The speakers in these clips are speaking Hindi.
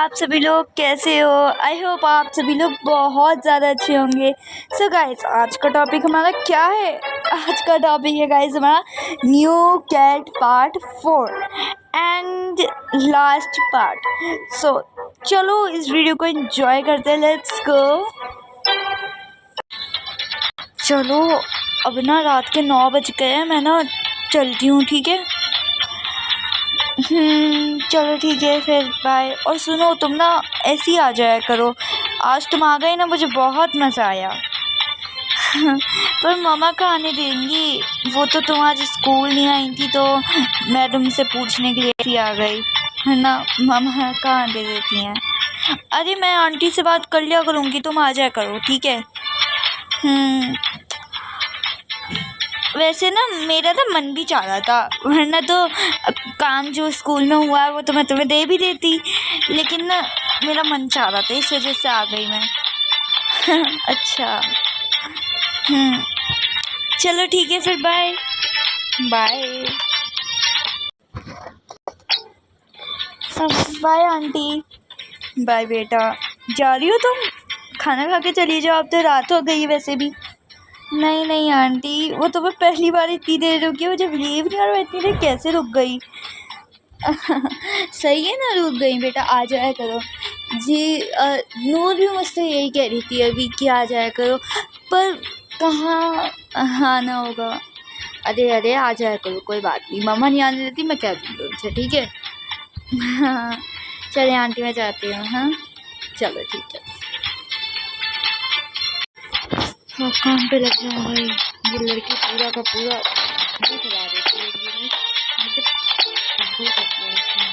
आप सभी लोग कैसे हो? आई होप आप सभी लोग बहुत ज़्यादा अच्छे होंगे। सो गाइस, आज का टॉपिक हमारा क्या है? आज का टॉपिक है गाइस हमारा new CAT part 4 and last part. So चलो इस वीडियो को एंजॉय करते हैं। Let's go. चलो अब ना रात के 9 बज गए हैं, मैं ना चलती हूँ, ठीक है? चलो ठीक है फिर, बाय। और सुनो, तुम ना ऐसे ही आ जाया करो। आज तुम आ गई ना, मुझे बहुत मज़ा आया। पर मम्मा कहाँ आने देंगी? वो तो तुम आज स्कूल नहीं आई थी तो मैं तुमसे पूछने के लिए ही आ गई, है ना? मम्मा कहाँ आने देती हैं? अरे मैं आंटी से बात कर लिया करूँगी, तुम आ जाया करो, ठीक है? वैसे ना मेरा तो मन भी चाह रहा था, वरना तो काम जो स्कूल में हुआ है वो तो मैं तुम्हें दे भी देती, लेकिन ना मेरा मन चाह रहा था, इस वजह से आ गई मैं। अच्छा। चलो ठीक है फिर, bye bye. Bye aunty. Bye बेटा। जा रही हो तुम? खाना खा के चली जाओ, अब तो रात हो गई वैसे भी। नहीं नहीं आंटी, वो तो मैं पहली बार इतनी देर रुकी, मुझे बिलीव नहीं हो रहा इतनी देर कैसे रुक गई। सही है ना, रुक गई बेटा, आ जाया करो जी। नूर भी मुझसे यही कह रही थी अभी कि आ जाया करो, पर कहाँ आना होगा। अरे अरे आ जाया करो, कोई बात नहीं, मम्मा नहीं आने देती, मैं कह दूँगी उनसे, ठीक है? हाँ चलिए आंटी, मैं जाती हूँ। हाँ चलो ठीक है। हाँ काम पे लग जाऊँ भाई, ये लड़की पूरा का पूरा भी खिला देती है, मुझे पागल कर दिया इसने।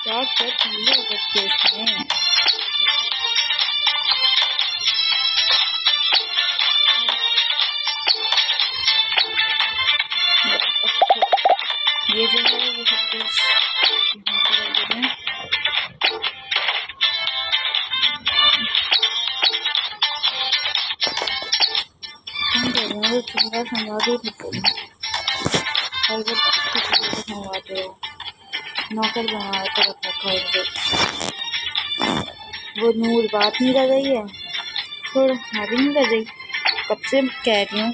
क्या क्या चीज़ें करती है इसमें। ये जो है ये सब कुछ यहाँ पे रख देते हैं। हम कह रहे हैं चूल्हा संवाद ही संवादे हो, नौकर बना कर रखा है मुझे। वो नूर बात नहीं कर रही है, छोड़, मैं भी नहीं कर रही, कब से कह रही हूँ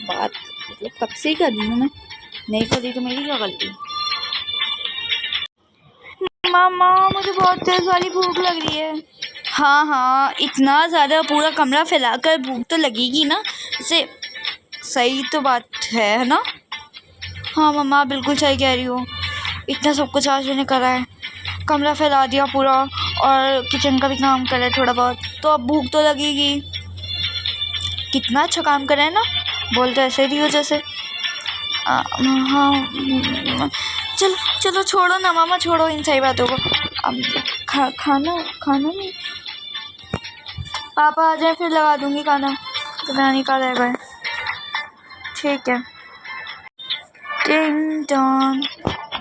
बात, मतलब कब से ही कर रही हूँ मैं, नहीं कर रही तो मेरी क्या गलती? मामा मुझे बहुत तेज वाली भूख लग रही है। हाँ हाँ, इतना ज़्यादा पूरा कमरा फैलाकर भूख तो लगेगी ना, इसे सही तो बात है ना? हाँ मम्मा बिल्कुल सही कह रही हो, इतना सब कुछ आज मैंने करा है, कमरा फैला दिया पूरा और किचन का भी काम करा है थोड़ा बहुत, तो अब भूख तो लगेगी। कितना अच्छा काम करा है ना, बोलते ऐसे ही हो जैसे। हाँ चलो चलो छोड़ो ना मामा, छोड़ो इन सही बातों को। अब खाना नहीं, पापा आ जाए फिर लगा दूंगी खाना, तो मैं नहीं खा रहेगा। ठीक है। टिंग टॉन,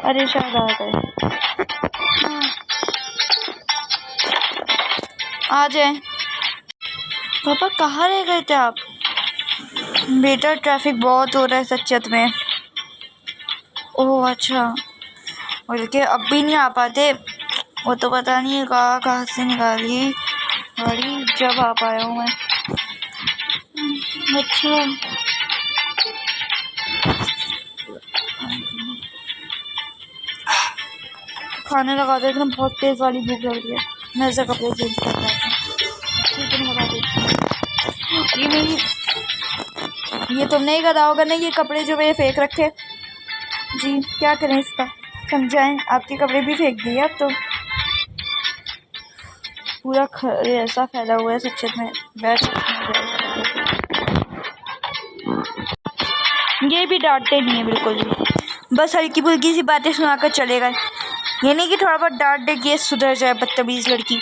अरे शायद आ गए। आ जाए। पापा कहाँ रह गए थे आप? बेटा ट्रैफिक बहुत हो रहा है सच्चत में। ओह अच्छा, बल्कि अब भी नहीं आ पाते, वो तो पता नहीं कहाँ से निकाली गाड़ी, जब आ पाया हूँ मैं। अच्छा खाने लगा दो, एकदम बहुत तेज़ वाली भूख लग रही है। मैं ऐसे कपड़े चेंज कर पाती हूँ। ये तुमने ही करा होगा ना, ये कपड़े जो मैंने फेंक रखे। जी क्या करें इसका, समझाएं? आपके कपड़े भी फेंक दिए अब तो, पूरा ऐसा फैला हुआ है सच्चत में, बैठ। ये भी डांटते नहीं है बिल्कुल भी, बस हल्की फुल्की सी बातें सुनाकर चले गए, ये नहीं कि थोड़ा बहुत डांट दे कि सुधर जाए बदतमीज़ लड़की।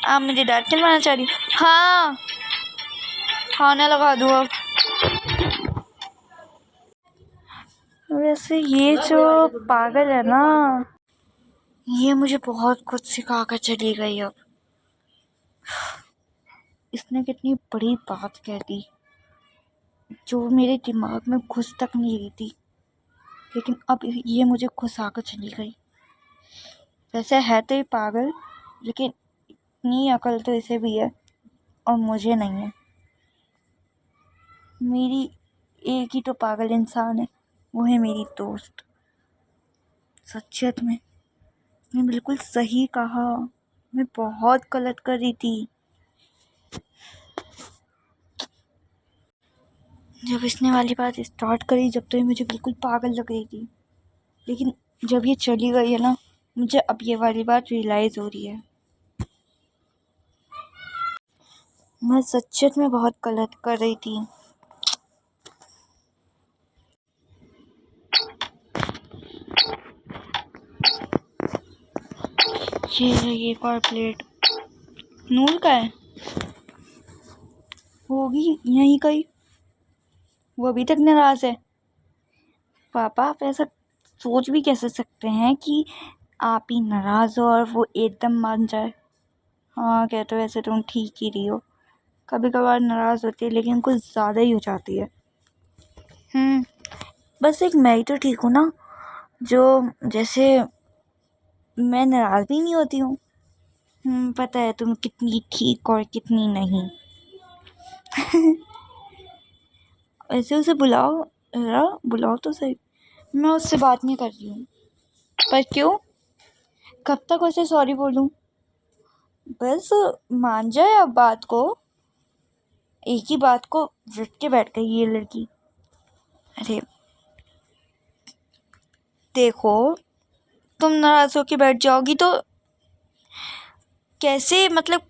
आप मुझे डांट खिलवाना चाह रही? हाँ खाना लगा दूँ अब। वैसे ये जो पागल है ना, ये मुझे बहुत कुछ सिखा कर चली गई। अब इसने कितनी बड़ी बात कह दी जो मेरे दिमाग में घुस तक नहीं रही थी, लेकिन अब ये मुझे घुसा कर चली गई। वैसे है तो ये पागल, लेकिन इतनी अकल तो इसे भी है और मुझे नहीं है। मेरी एक ही तो पागल इंसान है, वो है मेरी दोस्त। सच्चियत में मैं बिल्कुल सही कहा, मैं बहुत गलत कर रही थी। जब इसने वाली बात स्टार्ट करी, जब तो ये मुझे बिल्कुल पागल लग रही थी, लेकिन जब ये चली गई है ना, मुझे अब ये वाली बात रियलाइज़ हो रही है। मैं सच्चियत में बहुत गलत कर रही थी। ये है एक और प्लेट। नूर का है, होगी यहीं कहीं। वो अभी तक नाराज़ है। पापा आप ऐसा सोच भी कैसे सकते हैं कि आप ही नाराज़ हो और वो एकदम मान जाए। हाँ कहते हो, वैसे तुम ठीक ही रही हो। कभी कभार नाराज़ होती है, लेकिन कुछ ज़्यादा ही हो जाती है। बस एक मैं ही तो ठीक हूँ ना, जो जैसे मैं नाराज़ भी नहीं होती हूँ। पता है तुम कितनी ठीक और कितनी नहीं। ऐसे उसे बुलाओ, जरा बुलाओ तो सही। मैं उससे बात नहीं कर रही हूँ। पर क्यों? कब तक उसे सॉरी बोलूँ? बस मान जाए अब बात को। एक ही बात को रट के बैठ गई ये लड़की। अरे देखो, तुम नाराज़ होके बैठ जाओगी तो कैसे, मतलब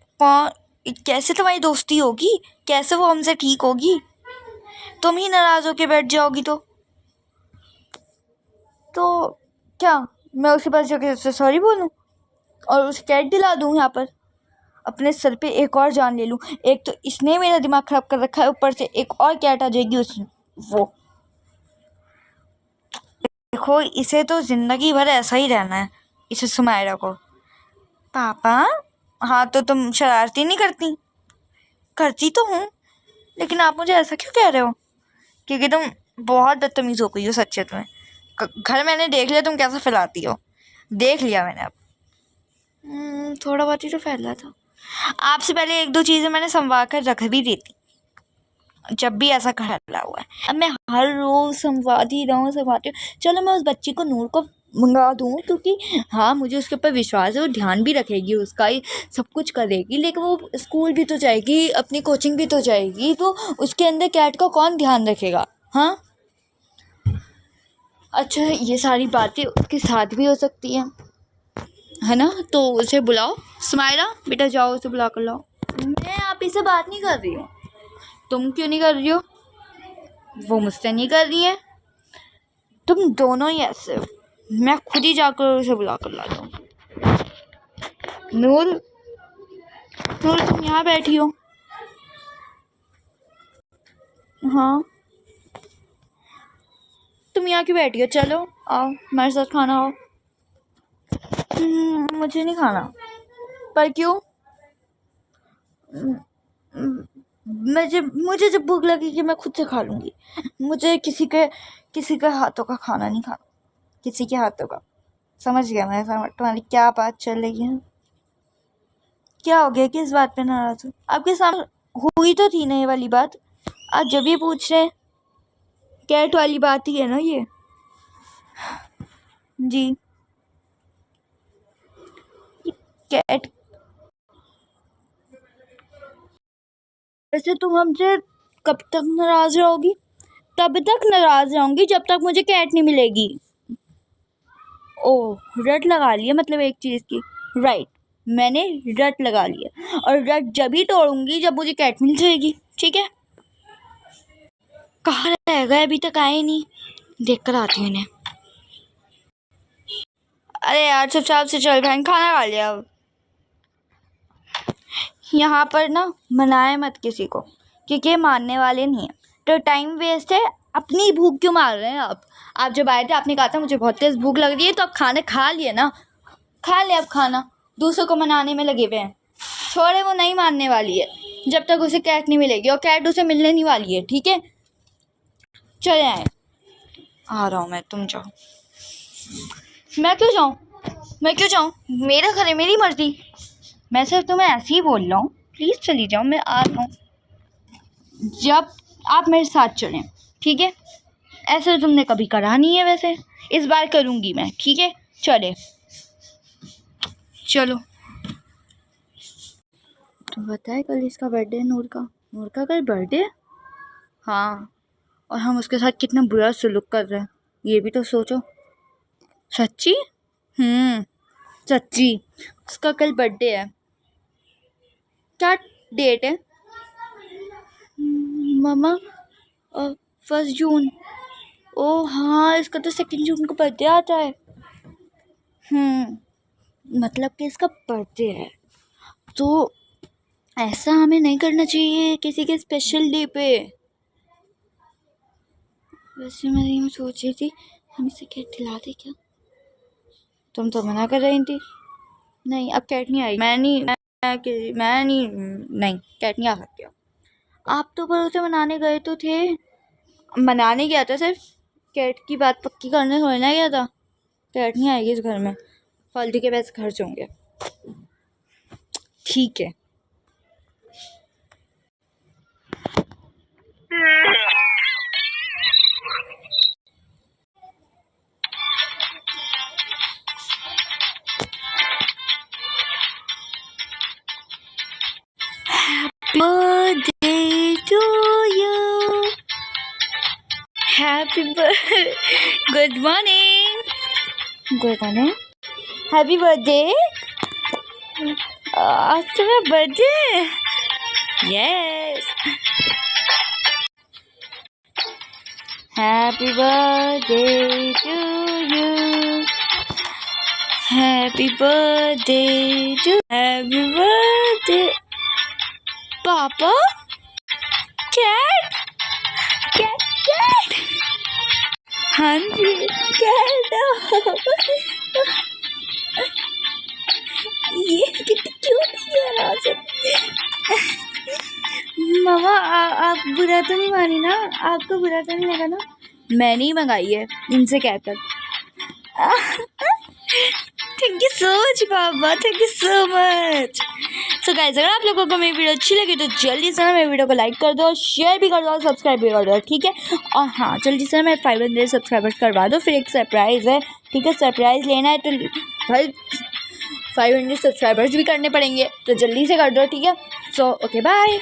कैसे तुम्हारी दोस्ती होगी? कैसे वो हमसे ठीक होगी? तुम ही नाराज़ होके बैठ जाओगी तो क्या मैं उसके पास जाके उससे सॉरी बोलूँ और उसे कैट दिला दूँ? यहाँ पर अपने सर पे एक और जान ले लूँ। एक तो इसने मेरा दिमाग ख़राब कर रखा है, ऊपर से एक और कैट आ जाएगी उसमें। वो देखो, इसे तो ज़िंदगी भर ऐसा ही रहना है, इसे सुमायरा को। पापा हाँ, तो तुम शरारती नहीं करती? करती तो हूँ, लेकिन आप मुझे ऐसा क्यों कह रहे हो? क्योंकि तुम बहुत बदतमीज़ हो गई हो सच्चियत में। घर मैंने देख लिया तुम कैसा फैलाती हो, देख लिया मैंने अब। थोड़ा बहुत ही तो फैला था। आपसे पहले एक दो चीज़ें मैंने संभाल कर रख भी दी थी, जब भी ऐसा फैला हुआ है। अब मैं हर रोज़ संवादी रहूँ, संवाती हूँ। चलो मैं उस बच्ची को, नूर को मंगा दूँ, क्योंकि हाँ मुझे उसके ऊपर विश्वास है, वो ध्यान भी रखेगी, उसका ही सब कुछ करेगी। लेकिन वो स्कूल भी तो जाएगी, अपनी कोचिंग भी तो जाएगी, तो उसके अंदर कैट का कौन ध्यान रखेगा? हाँ अच्छा, ये सारी बातें उसके साथ भी हो सकती हैं, है ना? तो उसे बुलाओ। सुमायरा बेटा जाओ, उसे बुला कर लाओ। मैं आप ही से बात नहीं कर रही हूँ। तुम क्यों नहीं कर रही हो? वो मुझसे नहीं कर रही है। तुम दोनों ही ऐसे हो। मैं खुद ही जाकर उसे बुला कर लाता हूँ। नूर, नूर तुम यहाँ बैठी हो? हाँ तुम यहाँ क्यों बैठी हो? चलो आओ हमारे साथ खाना आओ। मुझे नहीं खाना। पर क्यों? मुझे जब भूख लगेगी मैं खुद से खा लूँगी। मुझे किसी के हाथों का खाना नहीं खाना, किसी के हाथों का। समझ गया मैं तुम्हारी क्या बात चल रही है। क्या हो गया, किस बात पे नाराज़ हो? आपके सामने हुई तो थी ना ये वाली बात, आज जब ये पूछ रहे हैं। कैट वाली बात ही है ना ये? जी कैट। वैसे तुम हमसे कब तक नाराज़ रहोगी? तब तक नाराज़ रहूँगी जब तक मुझे कैट नहीं मिलेगी। ओह रट लगा लिया मतलब एक चीज़ की। राइट, मैंने रट लगा लिया, और रट जब ही तोड़ूंगी जब मुझे कैट मिल जाएगी। ठीक है, कहाँ रह गए? अभी तक आए नहीं, देख कर आती हूँ इन्हें। अरे यार चुपचाप से चल बहन, खाना खा लिया। अब यहाँ पर ना मनाए मत किसी को, क्योंकि मानने वाले नहीं है, तो टाइम वेस्ट है। अपनी भूख क्यों मार रहे हैं आप जब आए थे आपने कहा था मुझे बहुत तेज़ भूख लग रही है, तो अब खाने खा लिए ना, खा ले अब खाना। दूसरों को मनाने में लगे हुए हैं। छोड़े, वो नहीं मानने वाली है जब तक उसे कैट नहीं मिलेगी, और कैट उसे मिलने नहीं वाली है। ठीक है, चले आए। आ रहा हूँ मैं, तुम जाओ। मैं क्यों जाऊँ? मैं क्यों जाऊँ? मेरा घर है, मेरी मर्जी। मैं सिर्फ तुम्हें ऐसे ही बोल रहा हूँ, प्लीज़ चली जाओ, मैं आ रहा हूँ। जब आप मेरे साथ चलें, ठीक है? ऐसे तो तुमने कभी करा नहीं है, वैसे इस बार करूँगी मैं, ठीक है? चले, चलो। तो बताए कल इसका बर्थडे है, नूर का कल बर्थडे है। हाँ, और हम उसके साथ कितना बुरा सलूक कर रहे हैं, ये भी तो सोचो। सच्ची? सच्ची उसका कल बर्थडे है। क्या डेट है मामा? 1 जून। ओ हाँ, इसका तो 2 जून को बर्थडे आता है। मतलब कि इसका बर्थडे है, तो ऐसा हमें नहीं करना चाहिए किसी के स्पेशल डे पे। वैसे मैं ये सोच रही थी हम इसे कैट खिलाते क्या? तुम तो मना कर रही थी। नहीं, अब कैट नहीं आएगी। मैं नहीं, कैट नहीं आ सकती। आप तो पर उसे मनाने गए तो थे। मनाने गया था, सिर्फ कैट की बात पक्की करने थोड़ी ना गया था। कैट नहीं आएगी इस घर में, फालतू के पैसे खर्च होंगे। ठीक है। Birthday to you. Happy birthday. Good morning. Good morning. Happy birthday. आज तुम्हारा बर्थडे है? Yes. Happy birthday to you. Happy birthday to. Happy birthday. पापा? कैट? कैट? हाँ जी, कैट। ये कितनी क्यूट है यार। मामा आप बुरा तो नहीं मानी ना? आपको बुरा तो नहीं लगा ना? मैंने ही मंगाई है इनसे कहकर। थैंक यू सो मच पापा, thank you so much. So guys, अगर आप लोगों को मेरी वीडियो अच्छी लगी तो जल्दी से मेरी वीडियो को लाइक कर दो, शेयर भी कर दो और सब्सक्राइब भी कर दो, ठीक है? और हाँ, जल्दी से मैं 500 सब्सक्राइबर्स करवा दो, फिर एक सरप्राइज़ है, ठीक है? सरप्राइज़ लेना है तो भाई 500 सब्सक्राइबर्स भी करने पड़ेंगे, तो जल्दी से कर दो, ठीक है? So okay, bye.